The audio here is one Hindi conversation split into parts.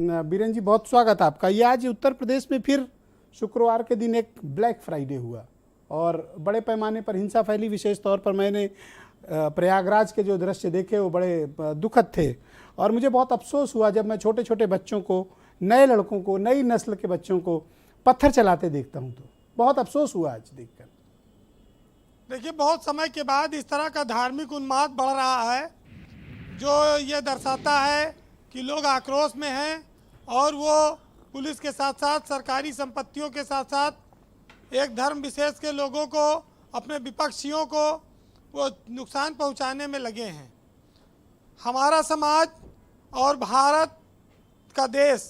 बीरेन जी, बहुत स्वागत आपका। ये आज उत्तर प्रदेश में फिर शुक्रवार के दिन एक ब्लैक फ्राइडे हुआ और बड़े पैमाने पर हिंसा फैली। विशेष तौर पर मैंने प्रयागराज के जो दृश्य देखे वो बड़े दुखद थे और मुझे बहुत अफसोस हुआ जब मैं छोटे छोटे बच्चों को, नए लड़कों को, नई नस्ल के बच्चों को पत्थर चलाते देखता हूँ तो बहुत अफसोस हुआ आज देखकर। देखिए, बहुत समय के बाद इस तरह का धार्मिक उन्माद बढ़ रहा है जो ये दर्शाता है कि लोग आक्रोश में हैं और वो पुलिस के साथ साथ सरकारी संपत्तियों के साथ साथ एक धर्म विशेष के लोगों को, अपने विपक्षियों को वो नुकसान पहुंचाने में लगे हैं। हमारा समाज और भारत का देश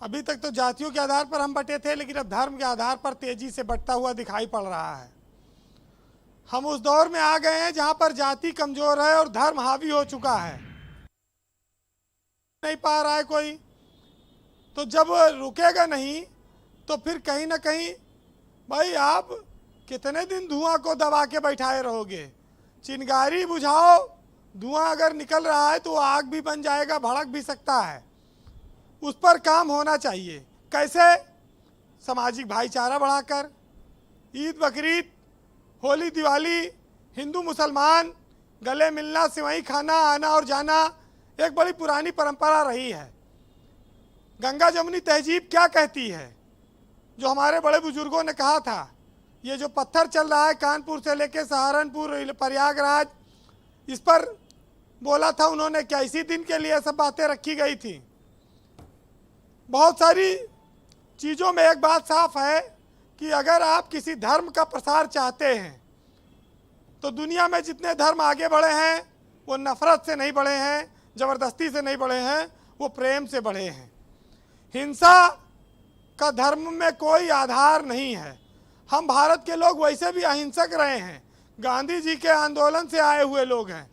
अभी तक तो जातियों के आधार पर हम बटे थे, लेकिन अब धर्म के आधार पर तेजी से बढ़ता हुआ दिखाई पड़ रहा है। हम उस दौर में आ गए हैं जहां पर जाति कमजोर है और धर्म हावी हो चुका है, नहीं पा रहा है कोई। तो जब रुकेगा नहीं तो फिर कहीं ना कहीं भाई आप कितने दिन धुआं को दबा के बैठाए रहोगे। चिंगारी बुझाओ, धुआं अगर निकल रहा है तो आग भी बन जाएगा, भड़क भी सकता है। उस पर काम होना चाहिए। कैसे? सामाजिक भाईचारा बढ़ाकर, ईद बकरीद, होली दिवाली, हिंदू मुसलमान गले मिलना, सिवई खाना, आना और जाना एक बड़ी पुरानी परंपरा रही है। गंगा जमुनी तहजीब क्या कहती है? जो हमारे बड़े बुजुर्गों ने कहा था, ये जो पत्थर चल रहा है कानपुर से लेके सहारनपुर, प्रयागराज, इस पर बोला था उन्होंने क्या इसी दिन के लिए सब बातें रखी गई थी? बहुत सारी चीज़ों में एक बात साफ है कि अगर आप किसी धर्म का प्रसार चाहते हैं तो दुनिया में जितने धर्म आगे बढ़े हैं वो नफरत से नहीं बढ़े हैं, ज़बरदस्ती से नहीं बढ़े हैं, वो प्रेम से बढ़े हैं। हिंसा का धर्म में कोई आधार नहीं है। हम भारत के लोग वैसे भी अहिंसक रहे हैं, गांधी जी के आंदोलन से आए हुए लोग हैं।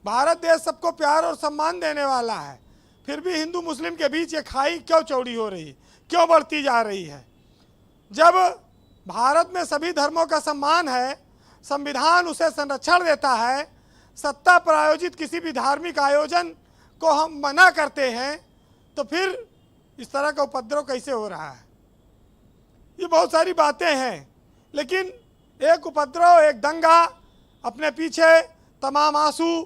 भारत देश सबको प्यार और सम्मान देने वाला है, फिर भी हिंदू मुस्लिम के बीच ये खाई क्यों चौड़ी हो रही, क्यों बढ़ती जा रही है? जब भारत में सभी धर्मों का सम्मान है, संविधान उसे संरक्षण देता है, सत्ता प्रायोजित किसी भी धार्मिक आयोजन को हम मना करते हैं, तो फिर इस तरह का उपद्रव कैसे हो रहा है? ये बहुत सारी बातें हैं, लेकिन एक उपद्रव, एक दंगा अपने पीछे तमाम आंसू,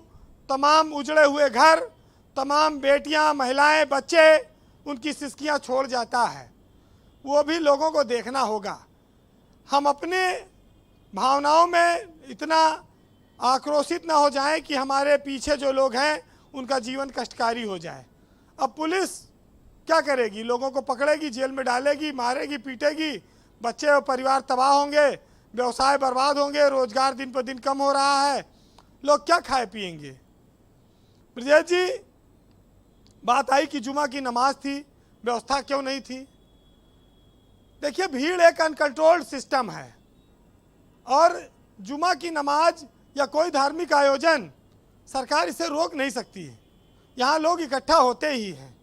तमाम उजड़े हुए घर, तमाम बेटियां, महिलाएं, बच्चे, उनकी सिसकियां छोड़ जाता है। वो भी लोगों को देखना होगा। हम अपने भावनाओं में इतना आक्रोशित ना हो जाएं कि हमारे पीछे जो लोग हैं उनका जीवन कष्टकारी हो जाए। अब पुलिस क्या करेगी? लोगों को पकड़ेगी, जेल में डालेगी, मारेगी, पीटेगी, बच्चे और परिवार तबाह होंगे, व्यवसाय बर्बाद होंगे, रोजगार दिन पर दिन कम हो रहा है, लोग क्या खाए पिएंगे? ब्रजेश जी, बात आई कि जुमा की नमाज थी, व्यवस्था क्यों नहीं थी? देखिए, भीड़ एक अनकंट्रोल्ड सिस्टम है और जुमा की नमाज या कोई धार्मिक आयोजन सरकार इसे रोक नहीं सकती है। यहाँ लोग इकट्ठा होते ही हैं।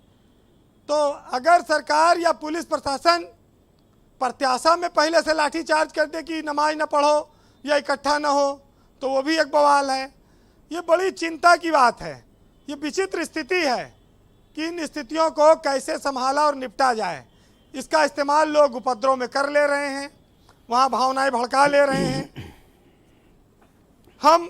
तो अगर सरकार या पुलिस प्रशासन प्रत्याशा में पहले से लाठीचार्ज कर दे कि नमाज न पढ़ो या इकट्ठा न हो, तो वो भी एक बवाल है। ये बड़ी चिंता की बात है। ये विचित्र स्थिति है कि इन स्थितियों को कैसे संभाला और निपटा जाए। इसका इस्तेमाल लोग उपद्रव में कर ले रहे हैं, वहाँ भावनाएं भड़का ले रहे हैं। हम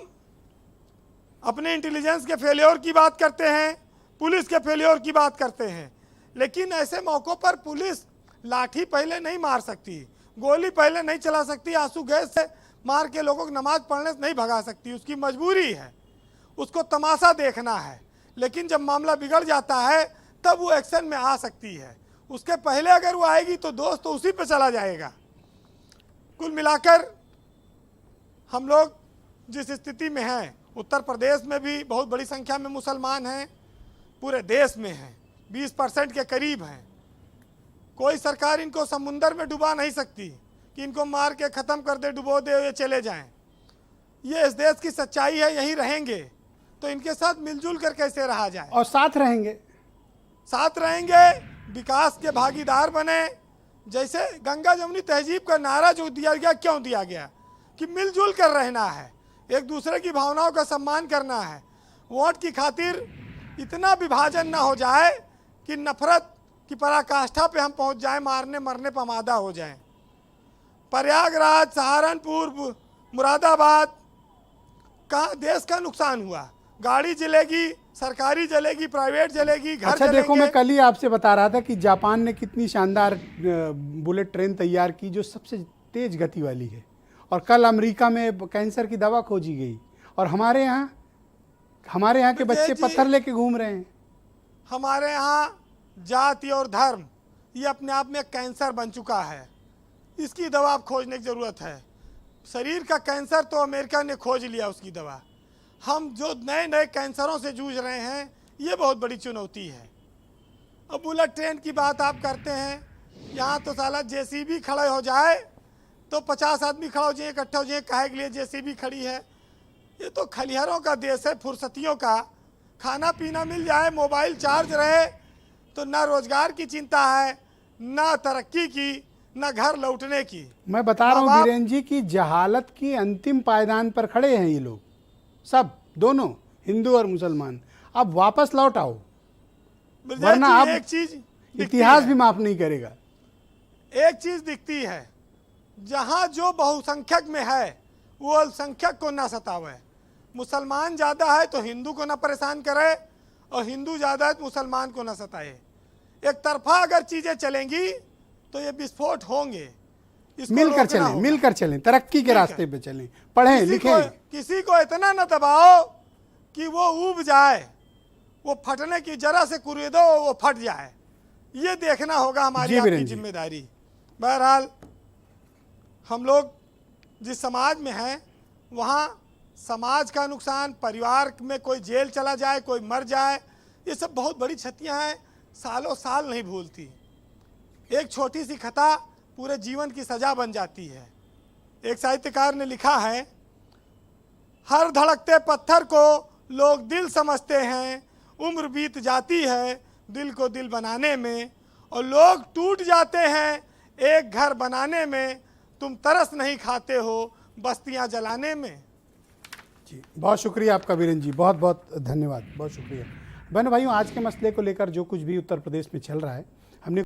अपने इंटेलिजेंस के फेलियर की बात करते हैं, पुलिस के फेलियर की बात करते हैं, लेकिन ऐसे मौक़ों पर पुलिस लाठी पहले नहीं मार सकती, गोली पहले नहीं चला सकती, आंसू गैस से मार के लोगों को नमाज पढ़ने से नहीं भगा सकती। उसकी मजबूरी है, उसको तमाशा देखना है। लेकिन जब मामला बिगड़ जाता है तब वो एक्शन में आ सकती है। उसके पहले अगर वो आएगी तो दोस्त तो उसी पे चला जाएगा। कुल मिलाकर हम लोग जिस स्थिति में हैं, उत्तर प्रदेश में भी बहुत बड़ी संख्या में मुसलमान हैं, पूरे देश में हैं, 20% के करीब हैं। कोई सरकार इनको समुंदर में डुबा नहीं सकती कि इनको मार के ख़त्म कर दे, डुबो दे, ये चले जाएं। ये इस देश की सच्चाई है, यहीं रहेंगे तो इनके साथ मिलजुल कर कैसे रहा जाए? और साथ रहेंगे, साथ रहेंगे, विकास के भागीदार बने। जैसे गंगा जमुनी तहजीब का नारा जो दिया गया, क्यों दिया गया? कि मिलजुल कर रहना है, एक दूसरे की भावनाओं का सम्मान करना है। वोट की खातिर इतना विभाजन ना हो जाए कि नफरत की पराकाष्ठा पे हम पहुंच जाएं, मारने मरने पर आमादा हो जाएं। प्रयागराज, सहारनपुर, मुरादाबाद, कहाँ देश का नुकसान हुआ। गाड़ी जलेगी, सरकारी जलेगी, प्राइवेट जलेगी, घर अच्छा देखो, जलेंगे। मैं कल ही आपसे बता रहा था कि जापान ने कितनी शानदार बुलेट ट्रेन तैयार की जो सबसे तेज गति वाली है, और कल अमेरिका में कैंसर की दवा खोजी गई, और हमारे यहाँ के बच्चे जी, पत्थर लेके घूम रहे हैं। हमारे यहाँ जाति और धर्म ये अपने आप में कैंसर बन चुका है। इसकी दवा अब खोजने की ज़रूरत है। शरीर का कैंसर तो अमेरिका ने खोज लिया, उसकी दवा। हम जो नए नए कैंसरों से जूझ रहे हैं, ये बहुत बड़ी चुनौती है। अब बुलेट ट्रेन की बात आप करते हैं, यहाँ तो साला जेसीबी खड़े हो जाए तो 50 आदमी खड़ा हो जाए, इकट्ठे हो जाए, काहे के लिए जेसीबी खड़ी है। ये तो खलिहारों का देश है, फुर्सतियों का। खाना पीना मिल जाए, मोबाइल चार्ज रहे, तो ना रोजगार की चिंता है, ना तरक्की की, ना घर लौटने की। मैं बता रहा हूँ वीरेन जी की जहालत की अंतिम पायदान पर खड़े हैं ये लोग सब, दोनों हिंदू और मुसलमान। अब वापस लौट आओ, वरना अब एक चीज इतिहास भी माफ नहीं करेगा। एक चीज दिखती है, जहां जो बहुसंख्यक में है वो अल्पसंख्यक को ना सतावे। मुसलमान ज्यादा है तो हिंदू को ना परेशान करे, और हिंदू ज्यादा है तो मुसलमान को ना सताए। एक तरफा अगर चीजें चलेंगी तो ये विस्फोट होंगे। इसको मिलकर रोकना चलें, होगा। मिलकर चलें, तरक्की के रास्ते पे चलें, पढ़ें लिखें। किसी को इतना न दबाओ कि वो ऊब जाए, वो फटने की जरा से कुरेदो वो फट जाए। ये देखना होगा हमारी आपकी जिम्मेदारी। बहरहाल हम लोग जिस समाज में हैं, वहाँ समाज का नुकसान, परिवार में कोई जेल चला जाए, कोई मर जाए, ये सब बहुत बड़ी क्षतियाँ हैं, सालों साल नहीं भूलती। एक छोटी सी खता पूरे जीवन की सजा बन जाती है। एक साहित्यकार ने लिखा है, हर धड़कते पत्थर को लोग दिल समझते हैं, उम्र बीत जाती है दिल को दिल बनाने में, और लोग टूट जाते हैं एक घर बनाने में, तुम तरस नहीं खाते हो बस्तियां जलाने में। जी बहुत शुक्रिया आपका वीरेन जी, बहुत बहुत धन्यवाद, बहुत शुक्रिया। बहनों भाइयों, आज के मसले को लेकर जो कुछ भी उत्तर प्रदेश में चल रहा है, हमने